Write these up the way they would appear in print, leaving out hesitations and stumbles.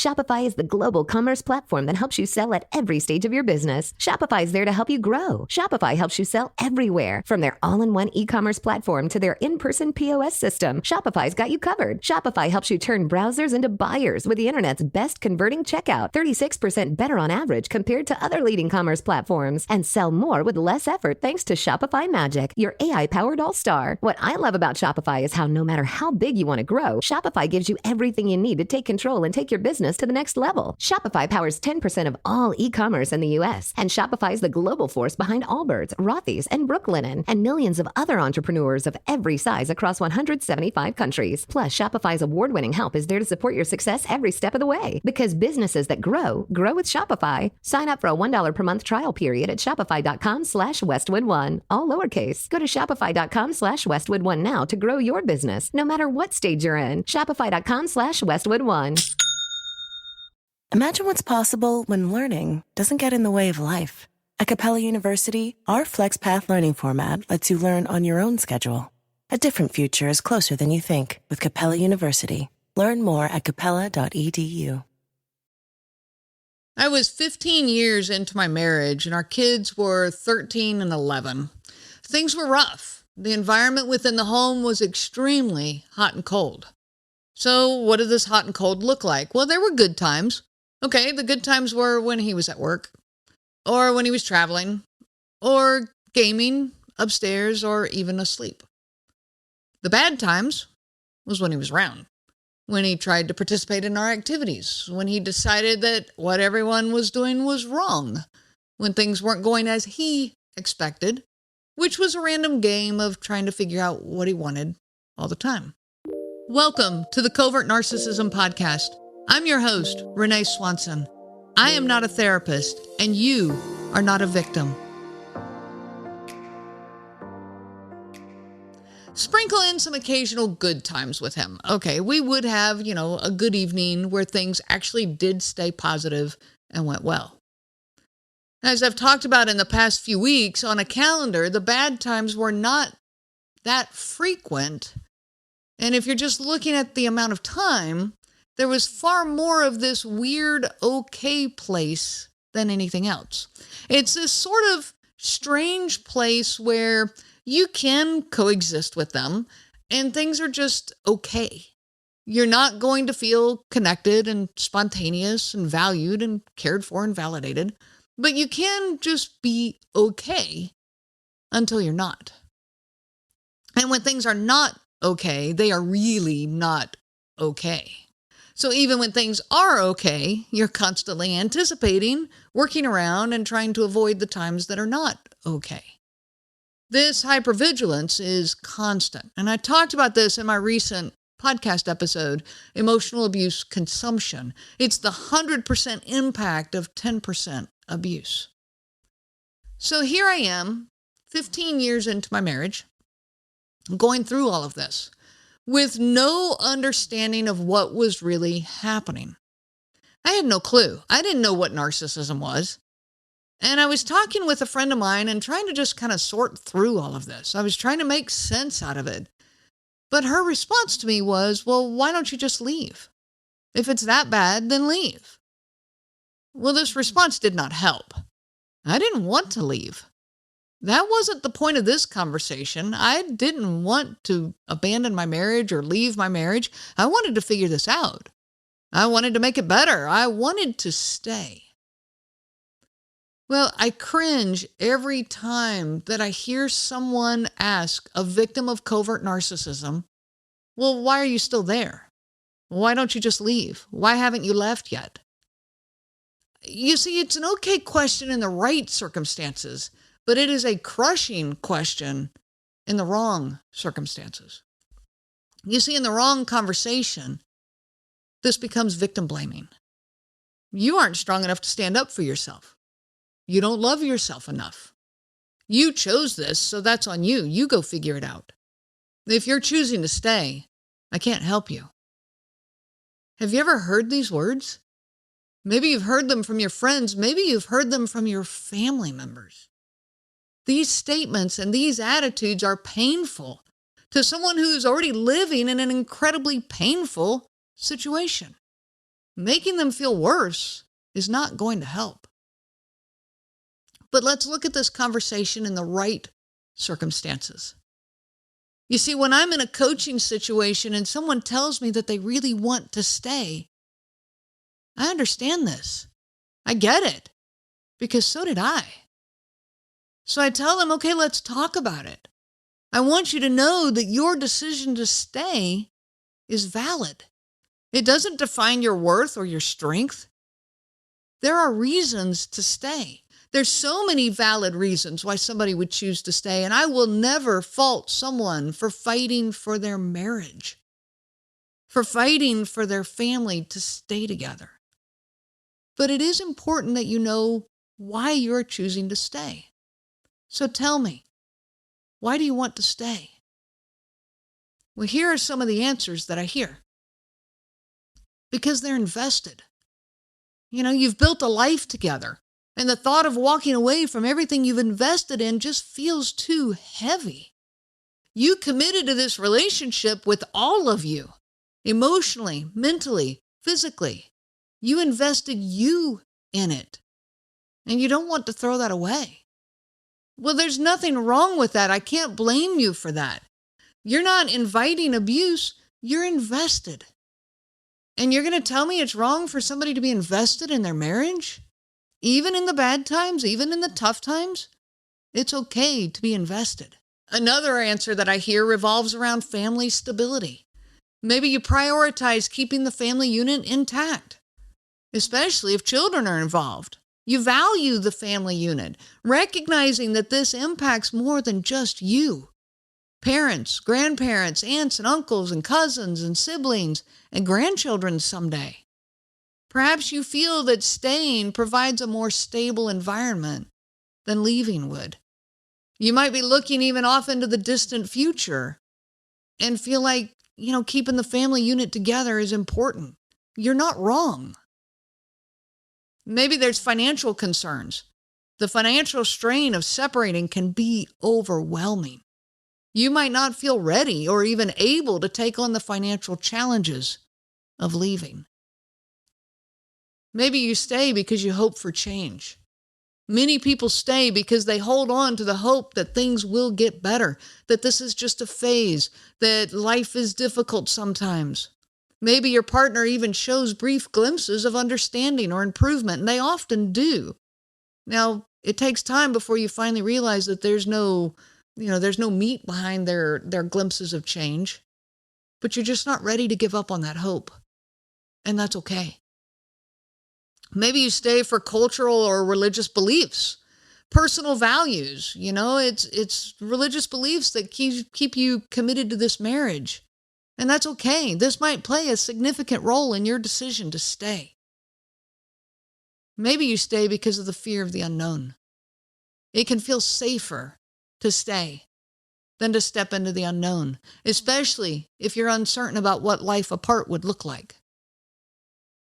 Shopify is the global commerce platform that helps you sell at every stage of your business. Shopify is there to help you grow. Shopify helps you sell everywhere, from their all-in-one e-commerce platform to their in-person POS system. Shopify's got you covered. Shopify helps you turn browsers into buyers with the internet's best converting checkout, 36% better on average compared to other leading commerce platforms, and sell more with less effort thanks to Shopify Magic, your AI-powered all-star. What I love about Shopify is how no matter how big you want to grow, Shopify gives you everything you need to take control and take your business to the next level. Shopify powers 10% of all e-commerce in the U.S., and Shopify is the global force behind Allbirds, Rothy's, and Brooklinen, and millions of other entrepreneurs of every size across 175 countries. Plus, Shopify's award-winning help is there to support your success every step of the way. Because businesses that grow with Shopify. Sign up for a $1 per month trial period at shopify.com/Westwood1, all lowercase. Go to shopify.com/Westwood1 now to grow your business, no matter what stage you're in. Shopify.com/Westwood1. Imagine what's possible when learning doesn't get in the way of life. At Capella University, our FlexPath learning format lets you learn on your own schedule. A different future is closer than you think with Capella University. Learn more at capella.edu. I was 15 years into my marriage, and our kids were 13 and 11. Things were rough. The environment within the home was extremely hot and cold. So what did this hot and cold look like? Well, there were good times. Okay, the good times were when he was at work, or when he was traveling, or gaming upstairs, or even asleep. The bad times was when he was around, when he tried to participate in our activities, when he decided that what everyone was doing was wrong, when things weren't going as he expected, which was a random game of trying to figure out what he wanted all the time. Welcome to the Covert Narcissism podcast. I'm your host, Renee Swanson. I am not a therapist, and you are not a victim. Sprinkle in some occasional good times with him. Okay, we would have, a good evening where things actually did stay positive and went well. As I've talked about in the past few weeks, on a calendar, the bad times were not that frequent. And if you're just looking at the amount of time, there was far more of this weird okay place than anything else. It's this sort of strange place where you can coexist with them and things are just okay. You're not going to feel connected and spontaneous and valued and cared for and validated, but you can just be okay until you're not. And when things are not okay, they are really not okay. So even when things are okay, you're constantly anticipating, working around, and trying to avoid the times that are not okay. This hypervigilance is constant. And I talked about this in my recent podcast episode, Emotional Abuse Consumption. It's the 100% impact of 10% abuse. So here I am, 15 years into my marriage, going through all of this with no understanding of what was really happening. I had no clue. I didn't know what narcissism was. And I was talking with a friend of mine and trying to just kind of sort through all of this. I was trying to make sense out of it. But her response to me was, well, why don't you just leave? If it's that bad, then leave. Well, this response did not help. I didn't want to leave. That wasn't the point of this conversation. I didn't want to abandon my marriage or leave my marriage. I wanted to figure this out. I wanted to make it better. I wanted to stay. Well, I cringe every time that I hear someone ask a victim of covert narcissism, well, why are you still there? Why don't you just leave? Why haven't you left yet? You see, it's an okay question in the right circumstances, but it is a crushing question in the wrong circumstances. You see, in the wrong conversation, this becomes victim blaming. You aren't strong enough to stand up for yourself. You don't love yourself enough. You chose this, so that's on you. You go figure it out. If you're choosing to stay, I can't help you. Have you ever heard these words? Maybe you've heard them from your friends. Maybe you've heard them from your family members. These statements and these attitudes are painful to someone who's already living in an incredibly painful situation. Making them feel worse is not going to help. But let's look at this conversation in the right circumstances. You see, when I'm in a coaching situation and someone tells me that they really want to stay, I understand this. I get it, because so did I. So I tell them, okay, let's talk about it. I want you to know that your decision to stay is valid. It doesn't define your worth or your strength. There are reasons to stay. There's so many valid reasons why somebody would choose to stay, and I will never fault someone for fighting for their marriage, for fighting for their family to stay together. But it is important that you know why you're choosing to stay. So tell me, why do you want to stay? Well, here are some of the answers that I hear. Because they're invested. You've built a life together, and the thought of walking away from everything you've invested in just feels too heavy. You committed to this relationship with all of you, emotionally, mentally, physically. You invested you in it, and you don't want to throw that away. Well, there's nothing wrong with that. I can't blame you for that. You're not inviting abuse. You're invested. And you're going to tell me it's wrong for somebody to be invested in their marriage? Even in the bad times, even in the tough times? It's okay to be invested. Another answer that I hear revolves around family stability. Maybe you prioritize keeping the family unit intact, especially if children are involved. You value the family unit, recognizing that this impacts more than just you. Parents, grandparents, aunts and uncles and cousins and siblings and grandchildren someday. Perhaps you feel that staying provides a more stable environment than leaving would. You might be looking even off into the distant future and feel like, keeping the family unit together is important. You're not wrong. Maybe there's financial concerns. The financial strain of separating can be overwhelming. You might not feel ready or even able to take on the financial challenges of leaving. Maybe you stay because you hope for change. Many people stay because they hold on to the hope that things will get better, that this is just a phase, that life is difficult sometimes. Maybe your partner even shows brief glimpses of understanding or improvement, and they often do. Now, it takes time before you finally realize that there's no meat behind their glimpses of change, but you're just not ready to give up on that hope, and that's okay. Maybe you stay for cultural or religious beliefs, personal values. It's religious beliefs that keep you committed to this marriage. And that's okay. This might play a significant role in your decision to stay. Maybe you stay because of the fear of the unknown. It can feel safer to stay than to step into the unknown, especially if you're uncertain about what life apart would look like.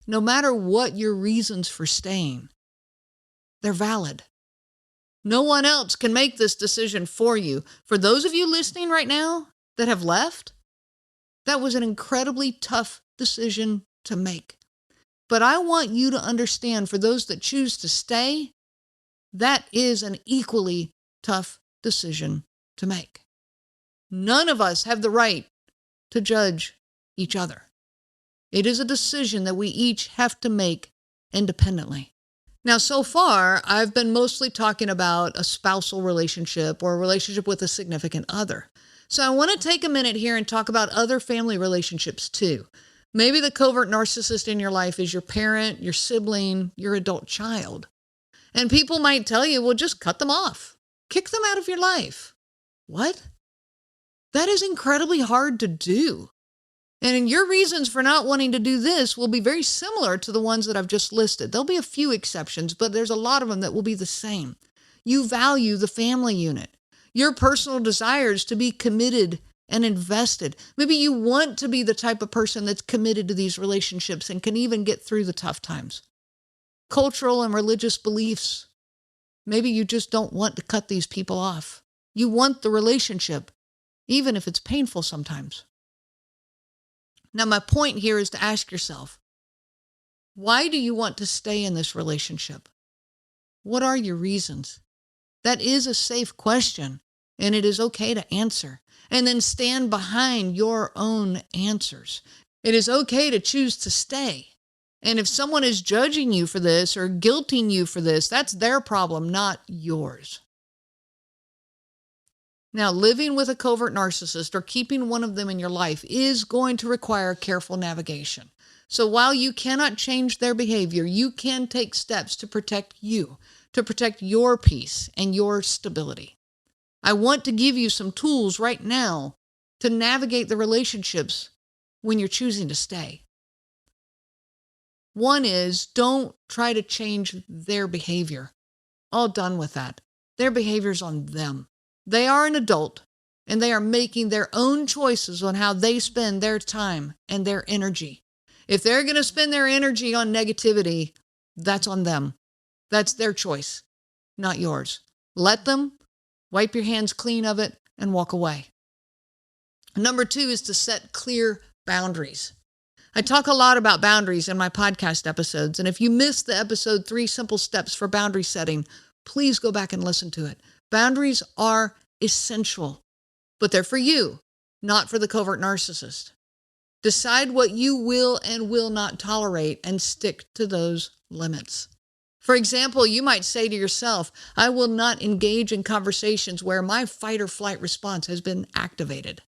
No matter what your reasons for staying, they're valid. No one else can make this decision for you. For those of you listening right now that have left, that was an incredibly tough decision to make. But I want you to understand, for those that choose to stay, that is an equally tough decision to make. None of us have the right to judge each other. It is a decision that we each have to make independently. Now, so far, I've been mostly talking about a spousal relationship or a relationship with a significant other. So I want to take a minute here and talk about other family relationships too. Maybe the covert narcissist in your life is your parent, your sibling, your adult child. And people might tell you, well, just cut them off. Kick them out of your life. What? That is incredibly hard to do. And your reasons for not wanting to do this will be very similar to the ones that I've just listed. There'll be a few exceptions, but there's a lot of them that will be the same. You value the family unit, your personal desires to be committed and invested. Maybe you want to be the type of person that's committed to these relationships and can even get through the tough times. Cultural and religious beliefs. Maybe you just don't want to cut these people off. You want the relationship, even if it's painful sometimes. Now, my point here is to ask yourself, Why do you want to stay in this relationship? What are your reasons? That is a safe question, and it is okay to answer. And then stand behind your own answers. It is okay to choose to stay. And if someone is judging you for this or guilting you for this, that's their problem, not yours. Now, living with a covert narcissist or keeping one of them in your life is going to require careful navigation. So while you cannot change their behavior, you can take steps to protect you, to protect your peace and your stability. I want to give you some tools right now to navigate the relationships when you're choosing to stay. One is, don't try to change their behavior. All done with that. Their behavior's on them. They are an adult, and they are making their own choices on how they spend their time and their energy. If they're going to spend their energy on negativity, that's on them. That's their choice, not yours. Let them, wipe your hands clean of it, and walk away. Number 2 is to set clear boundaries. I talk a lot about boundaries in my podcast episodes, and if you missed the episode 3 Simple Steps for Boundary Setting, please go back and listen to it. Boundaries are essential, but they're for you, not for the covert narcissist. Decide what you will and will not tolerate and stick to those limits. For example, you might say to yourself, I will not engage in conversations where my fight or flight response has been activated.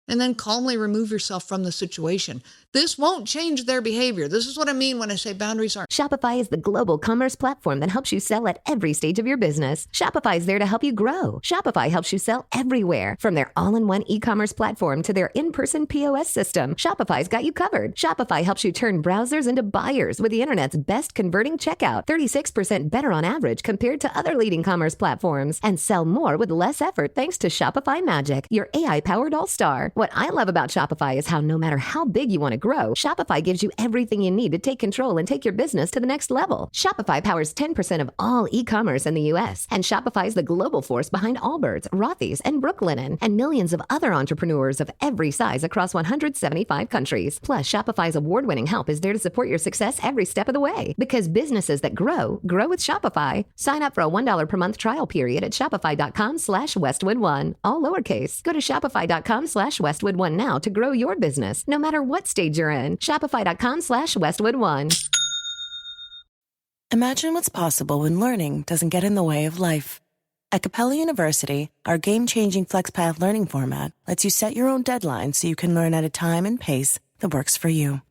And then calmly remove yourself from the situation. This won't change their behavior. This is what I mean when I say boundaries aren't. Shopify is the global commerce platform that helps you sell at every stage of your business. Shopify is there to help you grow. Shopify helps you sell everywhere, from their all-in-one e-commerce platform to their in-person POS system. Shopify's got you covered. Shopify helps you turn browsers into buyers with the internet's best converting checkout, 36% better on average compared to other leading commerce platforms, and sell more with less effort thanks to Shopify Magic, your AI-powered all-star. What I love about Shopify is how no matter how big you want to grow, Shopify gives you everything you need to take control and take your business to the next level. Shopify powers 10% of all e-commerce in the U.S., and Shopify is the global force behind Allbirds, Rothy's, and Brooklinen, and millions of other entrepreneurs of every size across 175 countries. Plus, Shopify's award-winning help is there to support your success every step of the way. Because businesses that grow with Shopify. Sign up for a $1 per month trial period at shopify.com/Westwood1, all lowercase. Go to shopify.com/Westwood1 now to grow your business, no matter what stage you're in. Shopify.com/Westwood1. Imagine what's possible when learning doesn't get in the way of life. At Capella University, our game-changing FlexPath learning format lets you set your own deadlines so you can learn at a time and pace that works for you.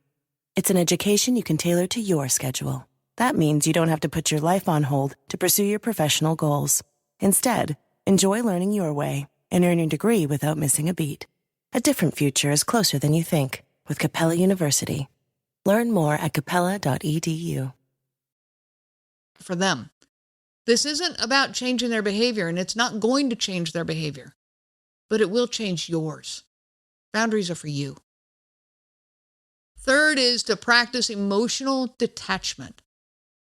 It's an education you can tailor to your schedule. That means you don't have to put your life on hold to pursue your professional goals. Instead, enjoy learning your way and earn your degree without missing a beat. A different future is closer than you think with Capella University. Learn more at capella.edu. For them. This isn't about changing their behavior, and it's not going to change their behavior, but it will change yours. Boundaries are for you. Third is to practice emotional detachment.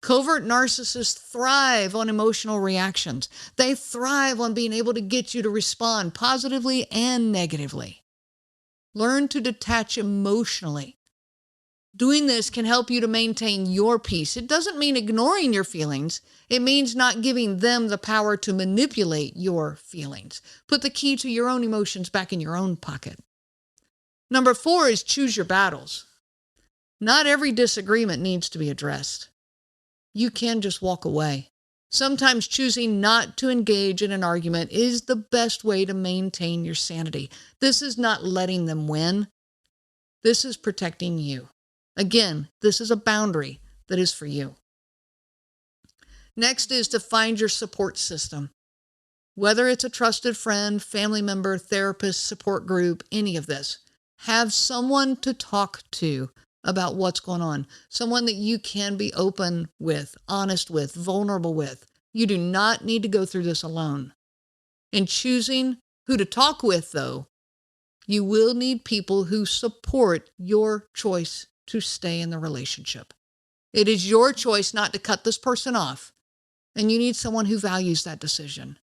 Covert narcissists thrive on emotional reactions. They thrive on being able to get you to respond positively and negatively. Learn to detach emotionally. Doing this can help you to maintain your peace. It doesn't mean ignoring your feelings. It means not giving them the power to manipulate your feelings. Put the key to your own emotions back in your own pocket. Number 4 is choose your battles. Not every disagreement needs to be addressed. You can just walk away. Sometimes choosing not to engage in an argument is the best way to maintain your sanity. This is not letting them win. This is protecting you. Again, this is a boundary that is for you. Next is to find your support system. Whether it's a trusted friend, family member, therapist, support group, any of this, have someone to talk to about what's going on. Someone that you can be open with, honest with, vulnerable with. You do not need to go through this alone. In choosing who to talk with, though, you will need people who support your choice to stay in the relationship. It is your choice not to cut this person off, and you need someone who values that decision.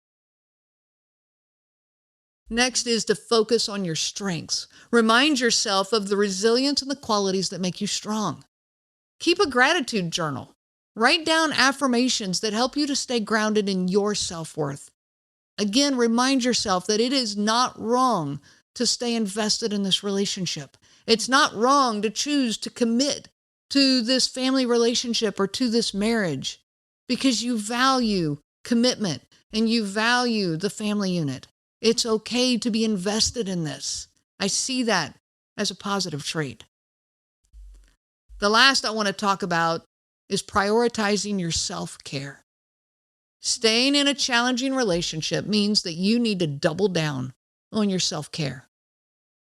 Next is to focus on your strengths. Remind yourself of the resilience and the qualities that make you strong. Keep a gratitude journal. Write down affirmations that help you to stay grounded in your self-worth. Again, remind yourself that it is not wrong to stay invested in this relationship. It's not wrong to choose to commit to this family relationship or to this marriage because you value commitment and you value the family unit. It's okay to be invested in this. I see that as a positive trait. The last I want to talk about is prioritizing your self-care. Staying in a challenging relationship means that you need to double down on your self-care.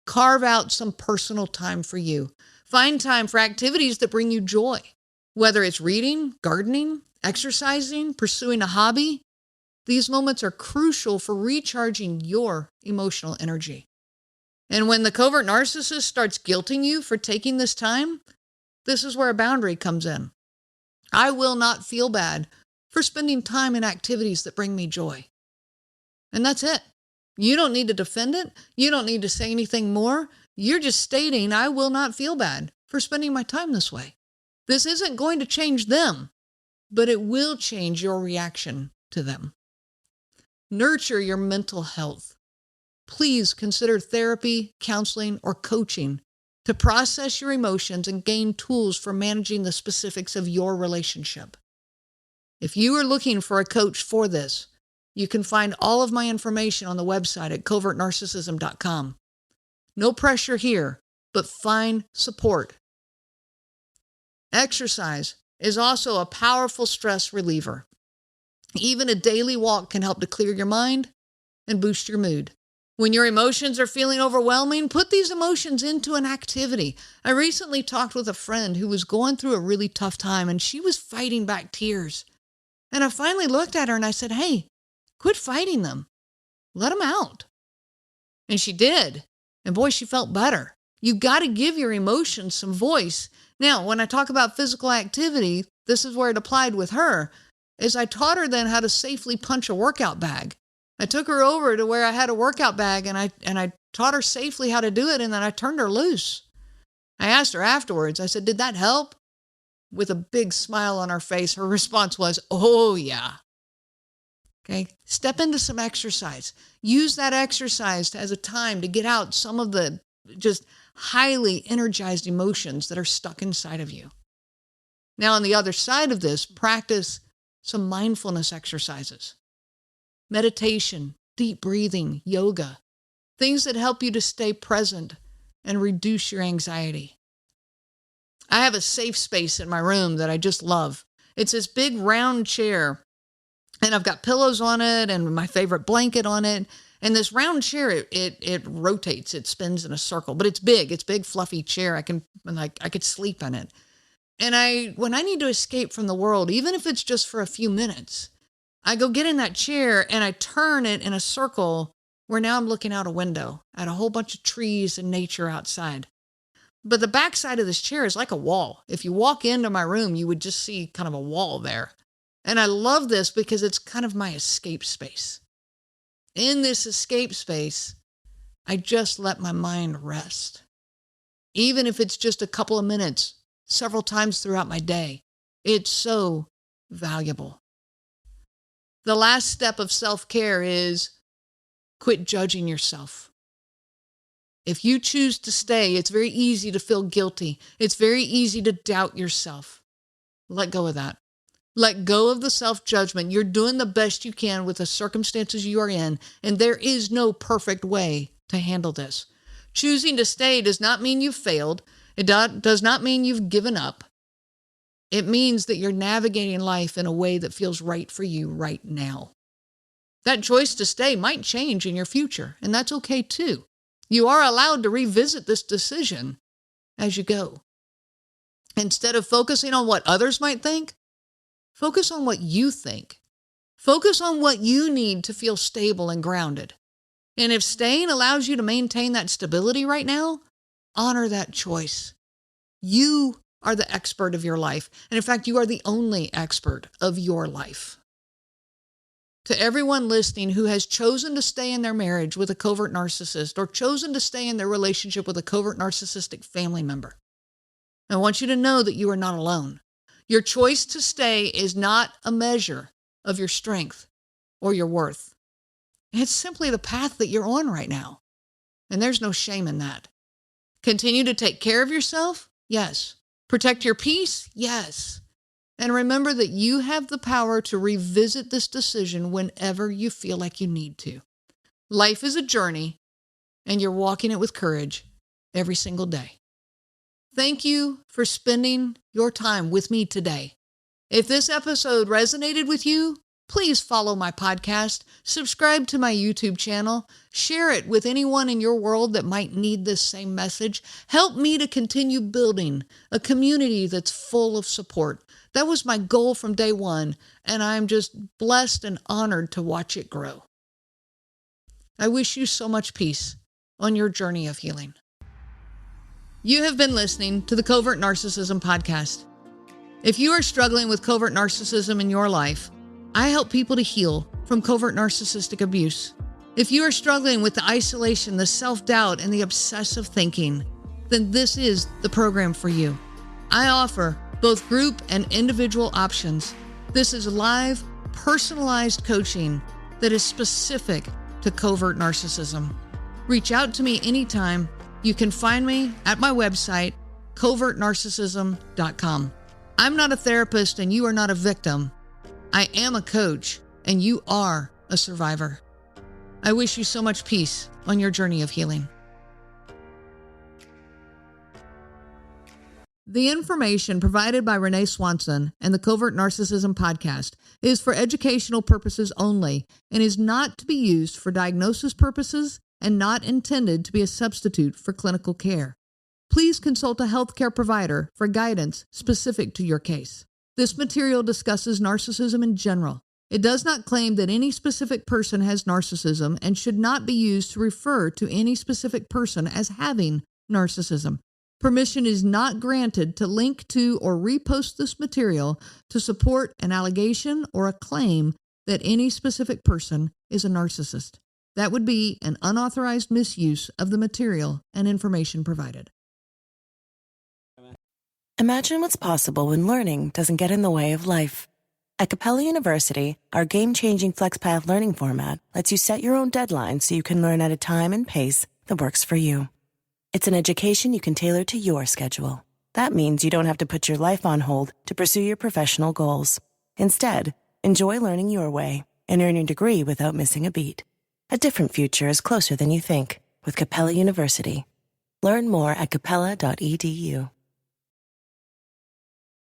Carve out some personal time for you. Find time for activities that bring you joy, whether it's reading, gardening, exercising, pursuing a hobby. These moments are crucial for recharging your emotional energy. And when the covert narcissist starts guilting you for taking this time, this is where a boundary comes in. I will not feel bad for spending time in activities that bring me joy. And that's it. You don't need to defend it. You don't need to say anything more. You're just stating, I will not feel bad for spending my time this way. This isn't going to change them, but it will change your reaction to them. Nurture your mental health. Please consider therapy, counseling, or coaching to process your emotions and gain tools for managing the specifics of your relationship. If you are looking for a coach for this, you can find all of my information on the website at covertnarcissism.com. No pressure here, but find support. Exercise is also a powerful stress reliever. Even a daily walk can help to clear your mind and boost your mood. When your emotions are feeling overwhelming, put these emotions into an activity. I recently talked with a friend who was going through a really tough time, and she was fighting back tears. And I finally looked at her and I said, hey, quit fighting them. Let them out. And she did. And boy, she felt better. You got to give your emotions some voice. Now, when I talk about physical activity, this is where it applied with her, is I taught her then how to safely punch a workout bag. I took her over to where I had a workout bag and I taught her safely how to do it, and then I turned her loose. I asked her afterwards, I said, did that help? With a big smile on her face, her response was, oh yeah. Okay, step into some exercise. Use that exercise as a time to get out some of the just highly energized emotions that are stuck inside of you. Now, on the other side of this, practice some mindfulness exercises. Meditation, deep breathing, yoga, things that help you to stay present and reduce your anxiety. I have a safe space in my room that I just love. It's this big round chair, and I've got pillows on it and my favorite blanket on it. And this round chair, it rotates, it spins in a circle, but it's big, fluffy chair. I could sleep in it. And when I need to escape from the world, even if it's just for a few minutes, I go get in that chair and I turn it in a circle where now I'm looking out a window at a whole bunch of trees and nature outside. But the backside of this chair is like a wall. If you walk into my room, you would just see kind of a wall there. And I love this because it's kind of my escape space. In this escape space, I just let my mind rest. Even if it's just a couple of minutes, several times throughout my day, it's so valuable. The last step of self-care is quit judging yourself. If you choose to stay, it's very easy to feel guilty. It's very easy to doubt yourself. Let go of that. Let go of the self-judgment. You're doing the best you can with the circumstances you are in, and there is no perfect way to handle this. Choosing to stay does not mean you've failed. It does not mean you've given up. It means that you're navigating life in a way that feels right for you right now. That choice to stay might change in your future, and that's okay too. You are allowed to revisit this decision as you go. Instead of focusing on what others might think, focus on what you think. Focus on what you need to feel stable and grounded. And if staying allows you to maintain that stability right now, honor that choice. You are the expert of your life. And in fact, you are the only expert of your life. To everyone listening who has chosen to stay in their marriage with a covert narcissist or chosen to stay in their relationship with a covert narcissistic family member, I want you to know that you are not alone. Your choice to stay is not a measure of your strength or your worth. It's simply the path that you're on right now. And there's no shame in that. Continue to take care of yourself? Yes. Protect your peace? Yes. And remember that you have the power to revisit this decision whenever you feel like you need to. Life is a journey, and you're walking it with courage every single day. Thank you for spending your time with me today. If this episode resonated with you, please follow my podcast, subscribe to my YouTube channel, share it with anyone in your world that might need this same message. Help me to continue building a community that's full of support. That was my goal from day one, and I'm just blessed and honored to watch it grow. I wish you so much peace on your journey of healing. You have been listening to the Covert Narcissism podcast. If you are struggling with covert narcissism in your life, I help people to heal from covert narcissistic abuse. If you are struggling with the isolation, the self-doubt, and the obsessive thinking, then this is the program for you. I offer both group and individual options. This is live, personalized coaching that is specific to covert narcissism. Reach out to me anytime. You can find me at my website, covertnarcissism.com. I'm not a therapist and you are not a victim. I am a coach and you are a survivor. I wish you so much peace on your journey of healing. The information provided by Renee Swanson and the Covert Narcissism podcast is for educational purposes only and is not to be used for diagnosis purposes and not intended to be a substitute for clinical care. Please consult a healthcare provider for guidance specific to your case. This material discusses narcissism in general. It does not claim that any specific person has narcissism and should not be used to refer to any specific person as having narcissism. Permission is not granted to link to or repost this material to support an allegation or a claim that any specific person is a narcissist. That would be an unauthorized misuse of the material and information provided. Imagine what's possible when learning doesn't get in the way of life. At Capella University, our game-changing FlexPath learning format lets you set your own deadlines so you can learn at a time and pace that works for you. It's an education you can tailor to your schedule. That means you don't have to put your life on hold to pursue your professional goals. Instead, enjoy learning your way and earn your degree without missing a beat. A different future is closer than you think with Capella University. Learn more at capella.edu.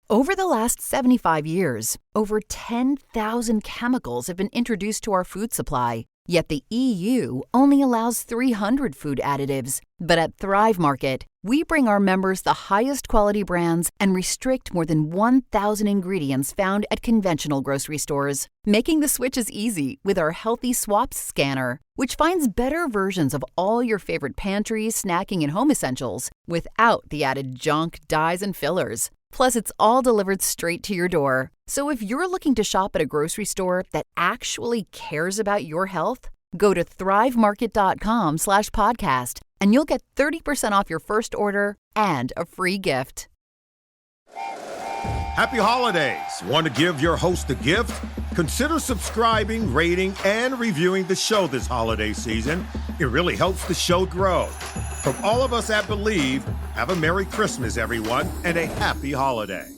Over the last 75 years, over 10,000 chemicals have been introduced to our food supply. Yet the EU only allows 300 food additives. But at Thrive Market, we bring our members the highest quality brands and restrict more than 1,000 ingredients found at conventional grocery stores. Making the switch is easy with our Healthy Swaps scanner, which finds better versions of all your favorite pantry, snacking, and home essentials without the added junk, dyes, and fillers. Plus, it's all delivered straight to your door. So if you're looking to shop at a grocery store that actually cares about your health, go to thrivemarket.com/podcast and you'll get 30% off your first order and a free gift. Happy holidays! Want to give your host a gift? Consider subscribing, rating, and reviewing the show this holiday season. It really helps the show grow. From all of us at Believe, have a Merry Christmas, everyone, and a Happy Holiday.